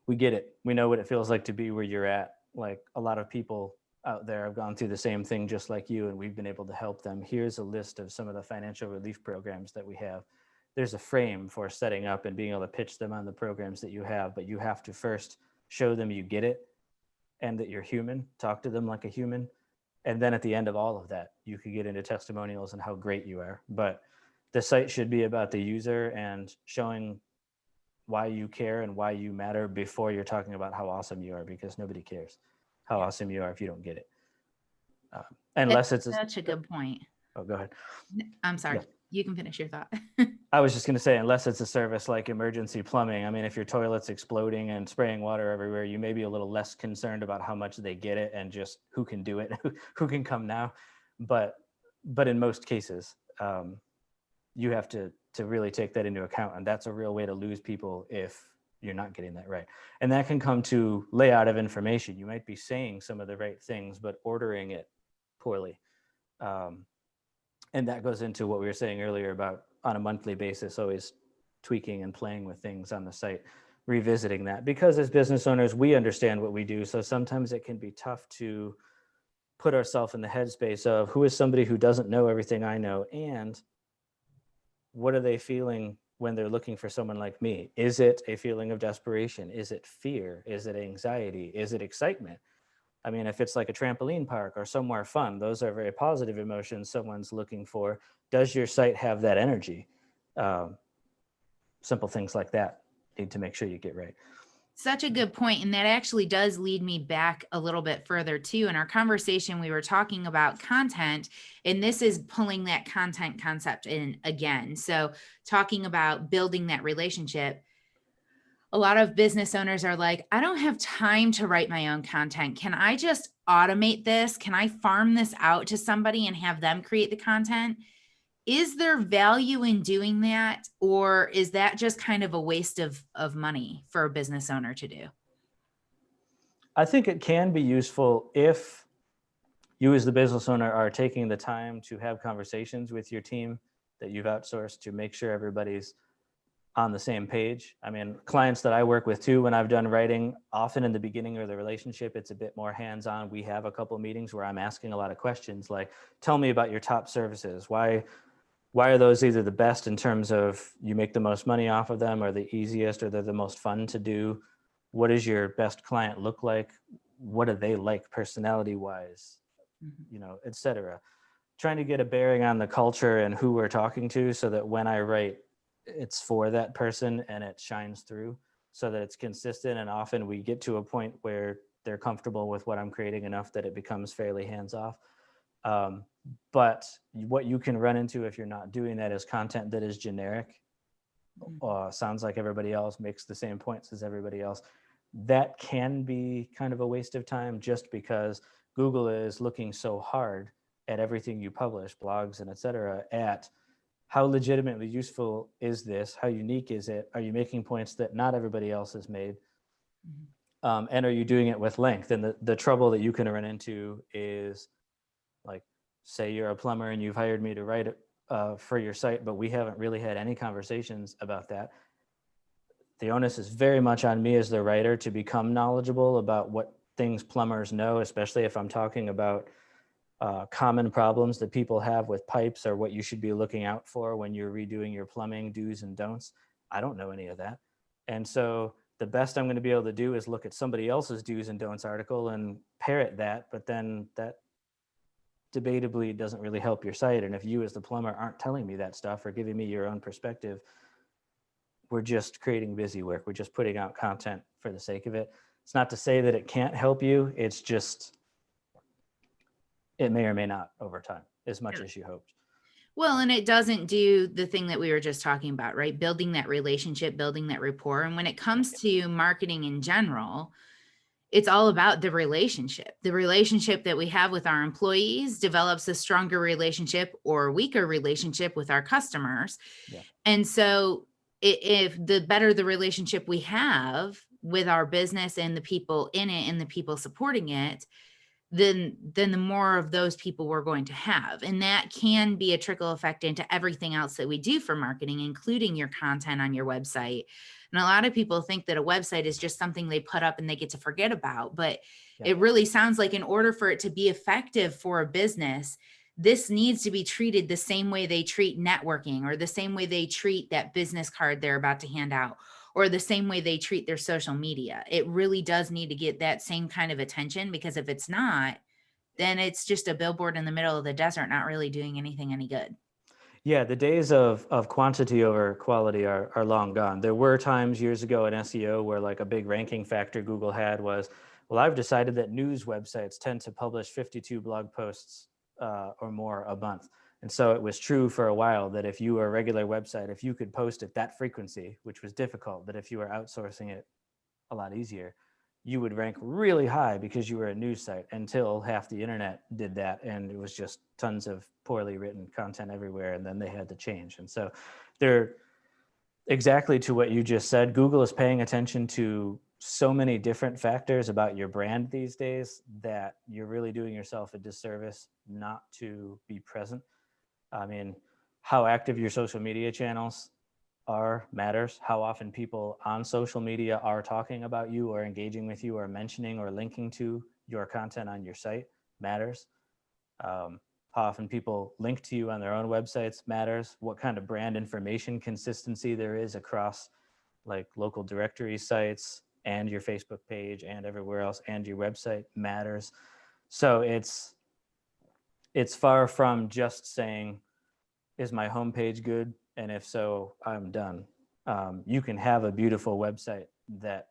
we get it. We know what it feels like to be where you're at. Like a lot of people out there have gone through the same thing just like you, and we've been able to help them. Here's a list of some of the financial relief programs that we have. There's a frame for setting up and being able to pitch them on the programs that you have, but you have to first show them you get it and that you're human, talk to them like a human. And then at the end of all of that, you could get into testimonials and how great you are. But the site should be about the user and showing why you care and why you matter before you're talking about how awesome you are, because nobody cares how awesome you are if you don't get it. Unless it's Such a good point. oh, go ahead. I'm sorry. Yeah. You can finish your thought. I was just going to say, unless it's a service like emergency plumbing. I mean, if your toilet's exploding and spraying water everywhere, you may be a little less concerned about how much they get it and just who can do it, who can come now. But in most cases, you have to really take that into account. And that's a real way to lose people if you're not getting that right. And that can come to layout of information. You might be saying some of the right things, but ordering it poorly. And that goes into what we were saying earlier about on a monthly basis, always tweaking and playing with things on the site, revisiting that, because as business owners, we understand what we do. So sometimes it can be tough to put ourselves in the headspace of who is somebody who doesn't know everything I know, and what are they feeling when they're looking for someone like me? Is it a feeling of desperation? Is it fear? Is it anxiety? Is it excitement? I mean, if it's like a trampoline park or somewhere fun, those are very positive emotions someone's looking for. Does your site have that energy? Um, Simple things like that need to make sure you get right. Such a good point. And that actually does lead me back a little bit further too. In our conversation, we were talking about content, and this is pulling that content concept in again. So, talking about building that relationship. A lot of business owners are like, I don't have time to write my own content. Can I just automate this? Can I farm this out to somebody and have them create the content? Is there value in doing that? Or is that just kind of a waste of money for a business owner to do? I think it can be useful if you as the business owner are taking the time to have conversations with your team that you've outsourced to make sure everybody's on the same page. I mean, clients that I work with too, when I've done writing, often in the beginning of the relationship, it's a bit more hands-on. We have a couple of meetings where I'm asking a lot of questions like, tell me about your top services. Why are those either the best in terms of you make the most money off of them, or the easiest, or they're the most fun to do? What does your best client look like? What are they like personality wise? Et cetera. Trying to get a bearing on the culture and who we're talking to, so that when I write, it's for that person and it shines through, so that it's consistent. And often we get to a point where they're comfortable with what I'm creating enough that it becomes fairly hands off. But what you can run into if you're not doing that is content that is generic, sounds like everybody else, makes the same points as everybody else. That can be kind of a waste of time, just because Google is looking so hard at everything you publish, blogs and et cetera, at how legitimately useful is this? How unique is it? Are you making points that not everybody else has made? And are you doing it with length? And the trouble that you can run into is, like, say you're a plumber and you've hired me to write it for your site, but we haven't really had any conversations about that. The onus is very much on me as the writer to become knowledgeable about what things plumbers know, especially if I'm talking about common problems that people have with pipes, or what you should be looking out for when you're redoing your plumbing do's and don'ts. I don't know any of that. And so the best I'm going to be able to do is look at somebody else's do's and don'ts article and parrot that, but then that debatably doesn't really help your site. And if you as the plumber aren't telling me that stuff or giving me your own perspective, we're just creating busy work. We're just putting out content for the sake of it. It's not to say that it can't help you. It's just, it may or may not over time as much as you hoped. Well, and it doesn't do the thing that we were just talking about, right? Building that relationship, building that rapport. And when it comes to marketing in general, it's all about the relationship. The relationship that we have with our employees develops a stronger relationship or weaker relationship with our customers. Yeah. And so if the better the relationship we have with our business and the people in it and the people supporting it, then the more of those people we're going to have. And that can be a trickle effect into everything else that we do for marketing, including your content on your website. And a lot of people think that a website is just something they put up and they get to forget about, but it really sounds like in order for it to be effective for a business, this needs to be treated the same way they treat networking, or the same way they treat that business card they're about to hand out, or the same way they treat their social media. It really does need to get that same kind of attention, because if it's not, then it's just a billboard in the middle of the desert, not really doing anything any good. Yeah, the days of quantity over quality are long gone. There were times years ago in SEO where, like, a big ranking factor Google had was, well, I've decided that news websites tend to publish 52 blog posts or more a month. And so it was true for a while that if you were a regular website, if you could post at that frequency, which was difficult, but if you were outsourcing it, a lot easier, you would rank really high because you were a news site, until half the internet did that. And it was just tons of poorly written content everywhere. And then they had to change. And so they're exactly to what you just said. Google is paying attention to so many different factors about your brand these days that you're really doing yourself a disservice not to be present. I mean, how active your social media channels, matters. How often people on social media are talking about you or engaging with you or mentioning or linking to your content on your site matters. How often people link to you on their own websites matters. What kind of brand information consistency there is across like local directory sites and your Facebook page and everywhere else and your website matters. So it's far from just saying, is my homepage good? And if so, I'm done. You can have a beautiful website that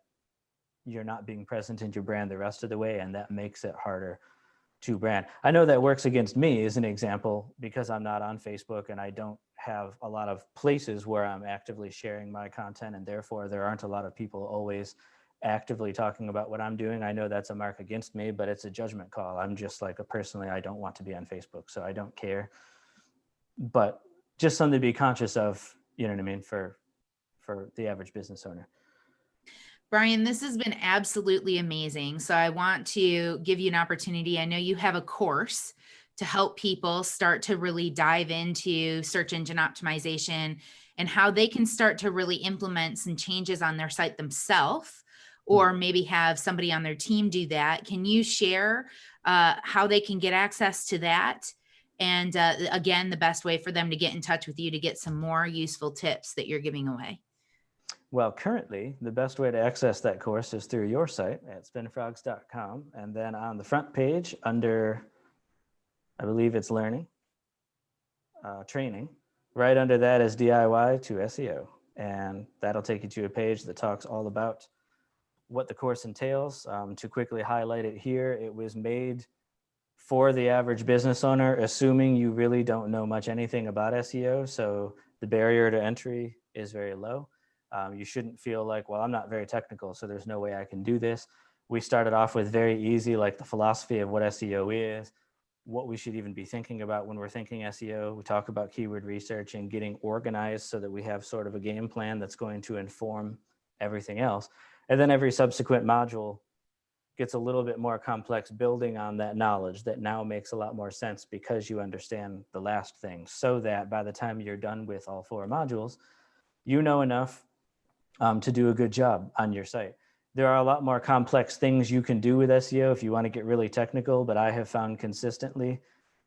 you're not being present in your brand the rest of the way, and that makes it harder to brand. I know that works against me as an example because I'm not on Facebook and I don't have a lot of places where I'm actively sharing my content, and therefore there aren't a lot of people always actively talking about what I'm doing. I know that's a mark against me, but it's a judgment call. I'm just like, personally, I don't want to be on Facebook, so I don't care. But just something to be conscious of, you know what I mean, for the average business owner. Brian, this has been absolutely amazing. So I want to give you an opportunity. I know you have a course to help people start to really dive into search engine optimization and how they can start to really implement some changes on their site themselves, or maybe have somebody on their team do that. Can you share how they can get access to that? And again, the best way for them to get in touch with you to get some more useful tips that you're giving away. Well, currently, the best way to access that course is through your site at spinfrogs.com. And then on the front page under, I believe it's learning, training, right under that is DIY to SEO. And that'll take you to a page that talks all about what the course entails. To quickly highlight it here, it was made for the average business owner, assuming you really don't know much anything about SEO. So the barrier to entry is very low. You shouldn't feel like, well, I'm not very technical, so there's no way I can do this. We started off with very easy, like the philosophy of what SEO is, what we should even be thinking about when we're thinking SEO. We talk about keyword research and getting organized so that we have sort of a game plan that's going to inform everything else. And then every subsequent module gets a little bit more complex, building on that knowledge that now makes a lot more sense because you understand the last thing, so that by the time you're done with all 4 modules, you know enough to do a good job on your site. There are a lot more complex things you can do with SEO if you want to get really technical, but I have found consistently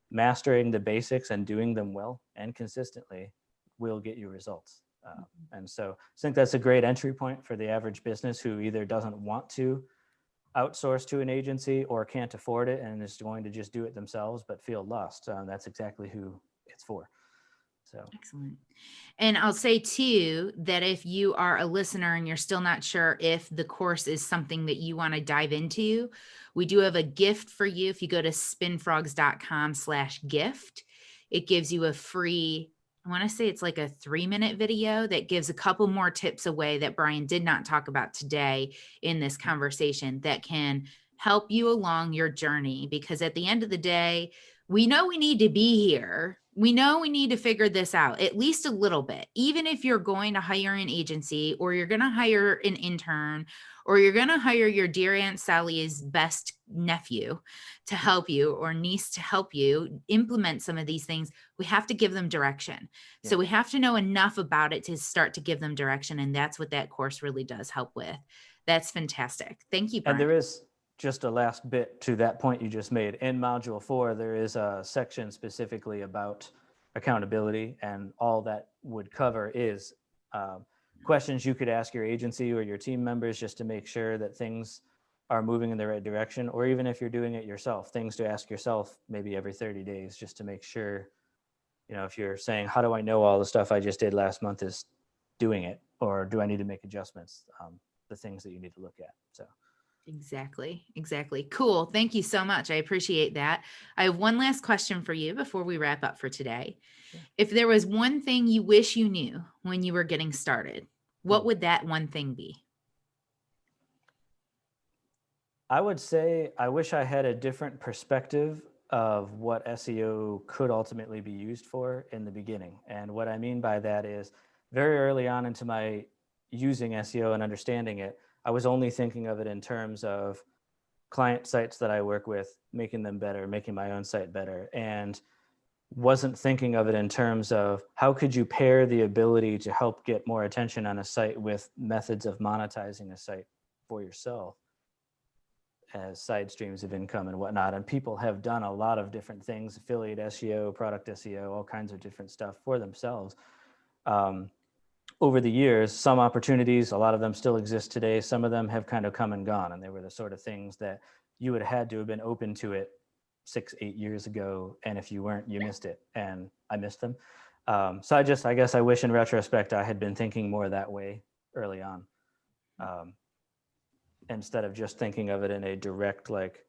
mastering the basics and doing them well and consistently will get you results. And so I think that's a great entry point for the average business who either doesn't want to outsource to an agency or can't afford it and is going to just do it themselves but feel lost. That's exactly who it's for. So Excellent. And I'll say too that if you are a listener and you're still not sure if the course is something that you want to dive into, we do have a gift for you. If you go to spinfrogs.com/gift, it gives you a free, I want to say it's like a 3-minute video that gives a couple more tips away that Brian did not talk about today in this conversation that can help you along your journey. Because at the end of the day, we know we need to be here. We know we need to figure this out at least a little bit. Even if you're going to hire an agency or you're going to hire an intern or you're going to hire your dear Aunt Sally's best nephew to help you or niece to help you implement some of these things, we have to give them direction. yeah. So we have to know enough about it to start to give them direction. And that's what that course really does help with. That's fantastic. Thank you, Brian. And there is just a last bit to that point you just made. In module 4, there is a section specifically about accountability, and all that would cover is questions you could ask your agency or your team members just to make sure that things are moving in the right direction, or even if you're doing it yourself, things to ask yourself maybe every 30 days just to make sure, you know, if you're saying, how do I know all the stuff I just did last month is doing it, or do I need to make adjustments? The things that you need to look at. So Exactly. Exactly. Cool. Thank you so much. I appreciate that. I have one last question for you before we wrap up for today. sure. If there was one thing you wish you knew when you were getting started, what would that one thing be? I would say I wish I had a different perspective of what SEO could ultimately be used for in the beginning. And what I mean by that is very early on into my using SEO and understanding it, I was only thinking of it in terms of client sites that I work with, making them better, making my own site better. And wasn't thinking of it in terms of how could you pair the ability to help get more attention on a site with methods of monetizing a site for yourself as side streams of income and whatnot. And people have done a lot of different things, affiliate SEO, product SEO, all kinds of different stuff for themselves. Over the years, some opportunities, a lot of them still exist today. Some of them have kind of come and gone, and they were the sort of things that you would have had to have been open to it 6-8 years ago. And if you weren't, you missed it. And I missed them. So I guess I wish in retrospect, I had been thinking more that way early on. Instead of just thinking of it in a direct, like,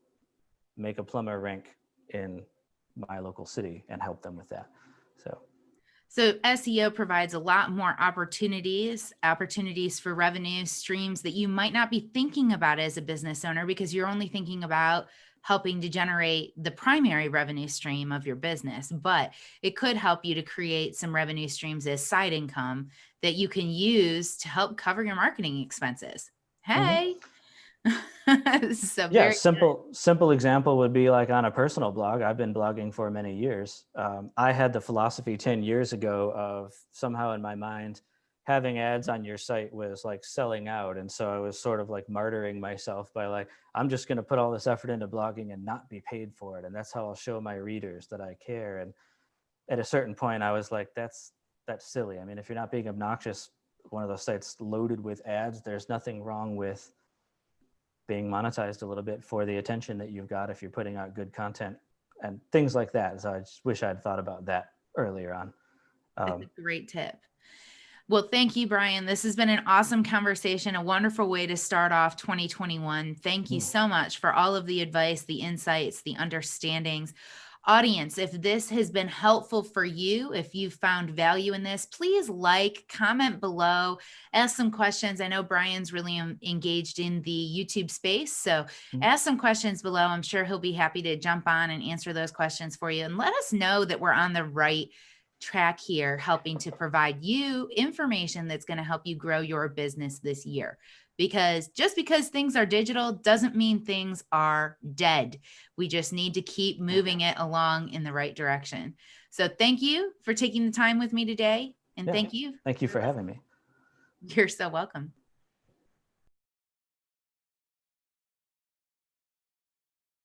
make a plumber rank in my local city and help them with that. So SEO provides a lot more opportunities for revenue streams that you might not be thinking about as a business owner, because you're only thinking about helping to generate the primary revenue stream of your business. But it could help you to create some revenue streams as side income that you can use to help cover your marketing expenses. Hey. So Yeah, very simple example would be like on a personal blog. I've been blogging for many years. I had the philosophy 10 years ago of somehow in my mind, having ads on your site was like selling out. And so I was sort of like martyring myself by like, I'm just going to put all this effort into blogging and not be paid for it. And that's how I'll show my readers that I care. And at a certain point, I was like, that's silly. I mean, if you're not being obnoxious, one of those sites loaded with ads, there's nothing wrong with being monetized a little bit for the attention that you've got if you're putting out good content and things like that. So I just wish I'd thought about that earlier on. That's a great tip. Well, thank you, Brian. This has been an awesome conversation, a wonderful way to start off 2021. Thank you so much for all of the advice, the insights, the understandings. Audience, if this has been helpful for you, if you've found value in this, please like, comment below, ask some questions. I know Brian's really engaged in the YouTube space, so ask some questions below. I'm sure he'll be happy to jump on and answer those questions for you. And let us know that we're on the right track here, helping to provide you information that's going to help you grow your business this year. Because just because things are digital doesn't mean things are dead. We just need to keep moving it along in the right direction. So thank you for taking the time with me today. And thank you. Thank you for having me. You're so welcome.